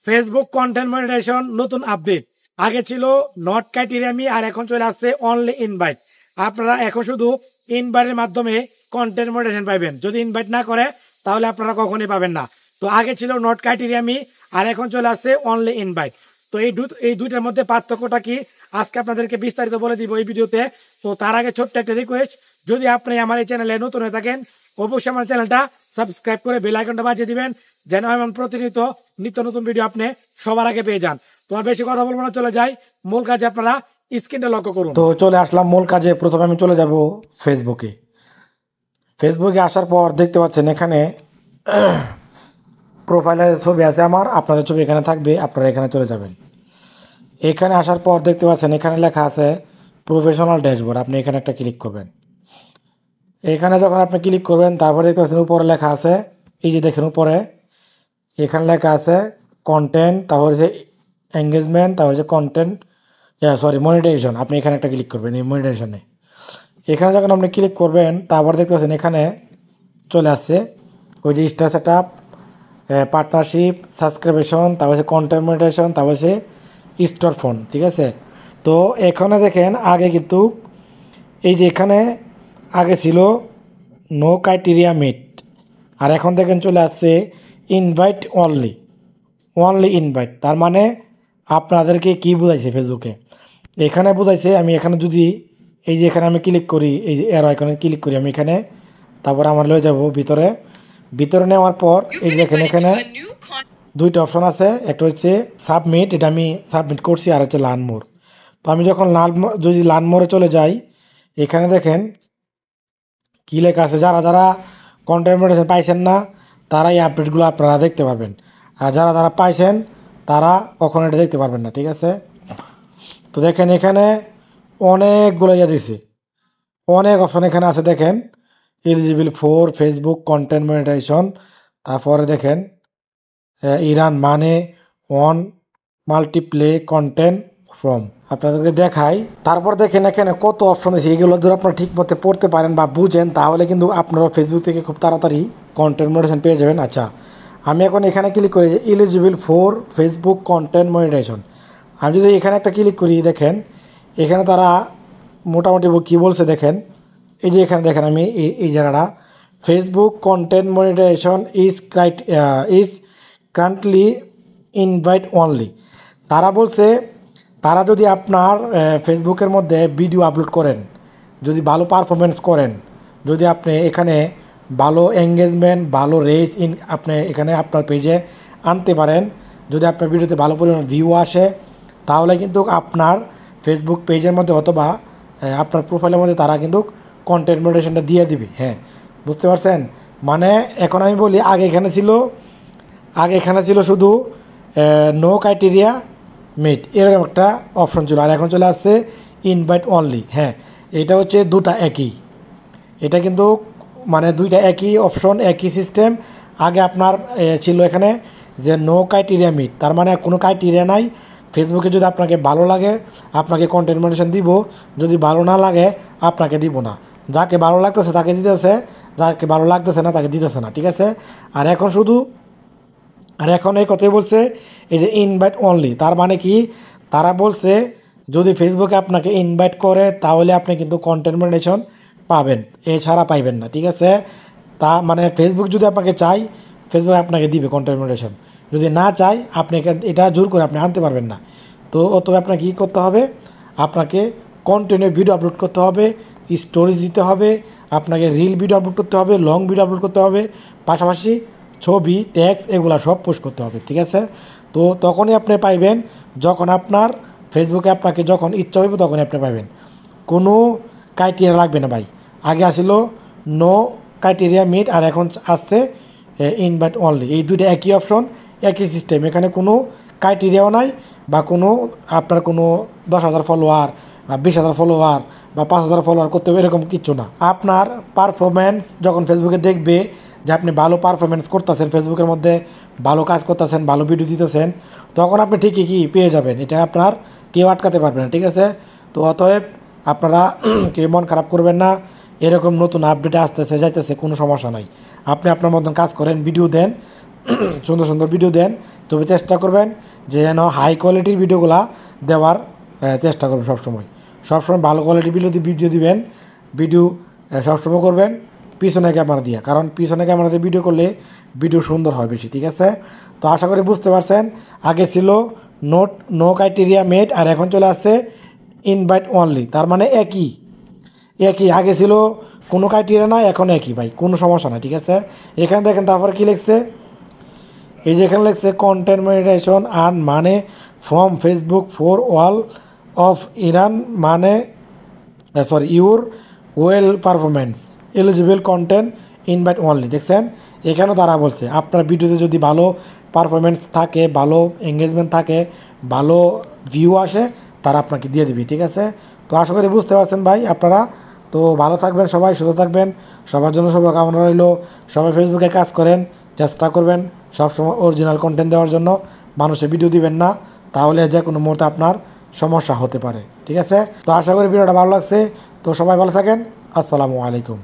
Facebook content monetization নতুন update. আগে ছিল নট ক্রাইটেরিয়া মি, আর এখন চলে আসছে অনলি ইনভাইট। আপনারা এখন শুধু ইনভাইটের মাধ্যমে কন্টেন্ট মনিটাইজেশন পাবেন। যদি ইনভাইট না করে তাহলে আপনারা কখনোই পাবেন না। তো আগে ছিল নট ক্রাইটেরিয়া মি, আর এখন চলে আসছে অনলি ইনভাইট। তো এই দুইটার মধ্যে পার্থক্যটা কি আজকে আপনাদেরকে বিস্তারিত বলে দিব এই ভিডিওতে। তো তার আগে ছোট্ট একটা রিকোয়েস্ট, যদি আপনি আমার এই চ্যানেলে নতুন হয়ে থাকেন অবশ্যই আমার চ্যানেলটা সাবস্ক্রাইব করে বেল আইকনটা বাজিয়ে দিবেন, যেন এমন প্রতিনিয়ত নিত্য নতুন ভিডিও আপনি সবার আগে পেয়ে যান। তো আর বেশি কথা বলবো না, চলে যাই মূল কাজে। আপনারা স্ক্রিনটা লক্ষ্য করুন। তো চলে আসলাম মূল কাজে। প্রথমে আমি চলে যাব ফেসবুকে আসার পর দেখতে পাচ্ছেন এখানে প্রোফাইলের ছবি আছে আমার, আপনাদের ছবি এখানে থাকবে, আপনারা এখানে চলে যাবেন। এখানে আসার পর দেখতে পাচ্ছেন এখানে লেখা আছে প্রফেশনাল ড্যাশবোর্ড। আপনি এখানে একটা ক্লিক করবেন। এখানে যখন আপনি ক্লিক করবেন তারপরে দেখতে পাচ্ছেন উপরে লেখা আছে, এই যে দেখেন উপরে এখানে লেখা আছে কন্টেন্ট, তারপরে যে এঙ্গেজমেন্ট, তারপরে যে কন্টেন্ট মনিটাইজেশন। আপনি এখানে একটা ক্লিক করবেন এই মনিটাইজেশনে। এখানে যখন আপনি ক্লিক করবেন তারপর দেখতে পাচ্ছেন এখানে চলে আসছে ওই যে star set up, partnership, subscription, তারপর হচ্ছে কন্টেন্ট মনিটাইজেশন, তারপর হচ্ছে স্টোর ফোন। ঠিক আছে, তো এখানে দেখেন আগে কিন্তু এই যে এখানে আগে ছিল নো ক্রাইটেরিয়া মিট, আর এখন দেখেন চলে আসছে ইনভাইট অনলি ইনভাইট। তার মানে আপনাদেরকে কি বুঝাইছে ফেসবুকে? এখানে বুঝাইছে, আমি এখানে যদি এই যে এখানে আমি ক্লিক করি, এই যে এর আইকনে ক্লিক করি আমি এখানে, তারপর আমার লয়ে যাব ভিতরে নেওয়ার পর এই যে এখানে দুইটা অপশন আছে, একটা হচ্ছে সাবমিট, এটা আমি সাবমিট করছি, আর হচ্ছে লার্ন মোর। তো আমি যখন যদি লার্ন মোরে চলে যাই, এখানে দেখেন কী লেখা আছে, যারা কন্টেন্ট মনিটাইজেশন পাইছেন না তারা এই আপডেটগুলো আপনারা দেখতে পারবেন, আর যারা পাইছেন তারা কখনো এটা দেখতে পারবেন না। ঠিক আছে, তো দেখেন এখানে অনেকগুলো দিছে, অনেক অপশন এখানে আছে। দেখেন eligible for Facebook content monetisation, তারপরে দেখেন ইরান মানে অন মাল্টিপ্লে কন্টেন্ট ফ্রম, আপনাদেরকে দেখাই। তারপর দেখেন এখানে কত অপশন আছে, এগুলো যদি আপনারা ঠিক মতো পড়তে পারেন বা বুঝেন তাহলে কিন্তু আপনারা ফেসবুক থেকে খুব তাড়াতাড়ি কন্টেন্ট মনিটাইজেশন পেয়ে যাবেন। আচ্ছা, আমি এখন এখানে ক্লিক করি যে eligible for Facebook content monetisation. আমি যদি এখানে একটা ক্লিক করি, দেখেন এখানে তারা মোটামুটি কী বলছে দেখেন, এই যে এখানে দেখেন আমি এই জায়গাটা Facebook content monetisation is currently invite only. তারা বলছে তারা যদি আপনার ফেসবুকের মধ্যে ভিডিও আপলোড করেন, যদি ভালো পারফরমেন্স করেন, যদি আপনি এখানে ভালো এঙ্গেজমেন্ট, ভালো রেজ আপনি এখানে আপনার পেজে আনতে পারেন, যদি আপনার ভিডিওতে ভালো পরিমাণ ভিউ আসে, তাহলে কিন্তু আপনার ফেসবুক পেজের মধ্যে অথবা আপনার প্রোফাইলের মধ্যে তারা কিন্তু কন্টেন্ট মনিটাইজেশনটা দিয়ে দিবে। হ্যাঁ, বুঝতে পারছেন? মানে এখন আমি বলি আগে এখানে ছিল শুধু নো ক্রাইটেরিয়া মিট এরকম একটা অপশন ছিল, আর এখন চলে আসছে ইনভাইট অনলি। হ্যাঁ, এটা হচ্ছে দুটা একই, এটা কিন্তু মানে দুইটা একই অপশন, একই সিস্টেম। আগে আপনার ছিল এখানে যে নো ক্রাইটেরিয়া মিট, তার মানে কোনো ক্রাইটেরিয়া নাই। ফেসবুকে যদি আপনাকে ভালো লাগে আপনাকে কন্টেন্ট মনিটাইজেশন দিব, যদি ভালো না লাগে আপনাকে দিব না। যাকে ভালো লাগতেছে তাকে দিতেছে, যাকে ভালো লাগতেছে না তাকে দিতেছে না। ঠিক আছে, আর এখন এই কথাই বলছে এই যে ইনভাইট অনলি। তার মানে কি, তারা বলছে যদি ফেসবুকে আপনাকে ইনভাইট করে তাহলে আপনি কিন্তু কন্টেন্ট মনিটাইজেশন পাবেন, এছাড়া পাইবেন না। ঠিক আছে, তা মানে ফেসবুক যদি আপনাকে চাই ফেসবুক আপনাকে দিবে কন্টেন্ট মনিটাইজেশন, যদি না চাই আপনি এটা জোর করে আপনি আনতে পারবেন না। তো তবে আপনাকে কী করতে হবে, আপনাকে কন্টিনিউ ভিডিও আপলোড করতে হবে, স্টোরিজ দিতে হবে, আপনাকে রিল ভিডিও আপলোড করতে হবে, লং ভিডিও আপলোড করতে হবে, পাশাপাশি ছবি, ট্যাক্স এগুলো সব পোস্ট করতে হবে। ঠিক আছে, তো তখনই আপনি পাইবেন, যখন আপনার ফেসবুকে আপনাকে যখন ইচ্ছা হইবে তখনই আপনি পাইবেন, কোনো ক্রাইটেরিয়া লাগবে না ভাই। আগে আসছিল নো ক্রাইটেরিয়া মিট, আর এখন আসছে ইনভাইট অনলি। এই দুইটা একই অপশন, একই সিস্টেম, এখানে কোনো ক্রাইটেরিয়াও নাই বা কোনো আপনার কোনো 10,000 ফলোয়ার বা 20,000 ফলোয়ার বা 5,000 ফলোয়ার করতে হবে এরকম কিছু না। আপনার পারফরমেন্স যখন ফেসবুকে দেখবে যে আপনি ভালো পারফরমেন্স করতেছেন, ফেসবুকের মধ্যে ভালো কাজ করতেছেন, ভালো ভিডিও দিতেছেন, তখন আপনি ঠিকই কি পেয়ে যাবেন, এটা আপনার কেউ আটকাতে পারবে না। ঠিক আছে, তো অতএব আপনারা কেউ মন খারাপ করবেন না, এরকম নতুন আপডেট আসতেছে যাইতেছে, কোনো সমস্যা নাই। আপনি আপনার মতন কাজ করেন, ভিডিও দেন, সুন্দর সুন্দর ভিডিও দেন, তবে চেষ্টা করবেন যে যেন হাই কোয়ালিটির ভিডিওগুলা দেওয়ার চেষ্টা করবেন সবসময় ভালো কোয়ালিটির ভিডিও দিবেন। ভিডিও সবসময় করবেন পিছনে ক্যামেরা দিয়ে, কারণ পিছনে ক্যামেরা দিয়ে ভিডিও করলে ভিডিও সুন্দর হয় বেশি। ঠিক আছে, তো আশা করি বুঝতে পারছেন। আগে ছিল নো ক্রাইটেরিয়া মেড, আর এখন চলে আসছে ইনভাইট অনলি, তার মানে একই। আগে ছিল কোনো ক্রাইটেরিয়া না, এখন একই ভাই, কোনো সমস্যা না। ঠিক আছে, এখানে দেখেন তারপরে কী লিখছে, এই যে এখানে লিখছে কন্টেন্ট মনিটাইজেশন আর্ন মানে from Facebook for all of Iran মানে your well performance eligible content invite only. দেখছেন, এখানেও তারা বলছে আপনার ভিডিওতে যদি ভালো পারফরমেন্স থাকে, ভালো এঙ্গেজমেন্ট থাকে, ভালো ভিউ আসে, তারা আপনাকে দিয়ে দিবি। ঠিক আছে, তো আশা করি বুঝতে পারছেন ভাই আপনারা। তো ভালো থাকবেন সবাই, সুস্থ থাকবেন, সবার জন্য শুভকামনা রইল। সবাই ফেসবুকে কাজ করেন, চেষ্টা করবেন সবসময় অরিজিনাল কন্টেন্ট দেওয়ার জন্য। মানুষের ভিডিও দিবেন না, তাহলে যে কোনো মুহূর্তে আপনার সমস্যা হতে পারে। ঠিক আছে, তো আশা করি ভিডিওটা ভালো লাগছে। তো সবাই ভালো থাকেন, আসসালামু আলাইকুম।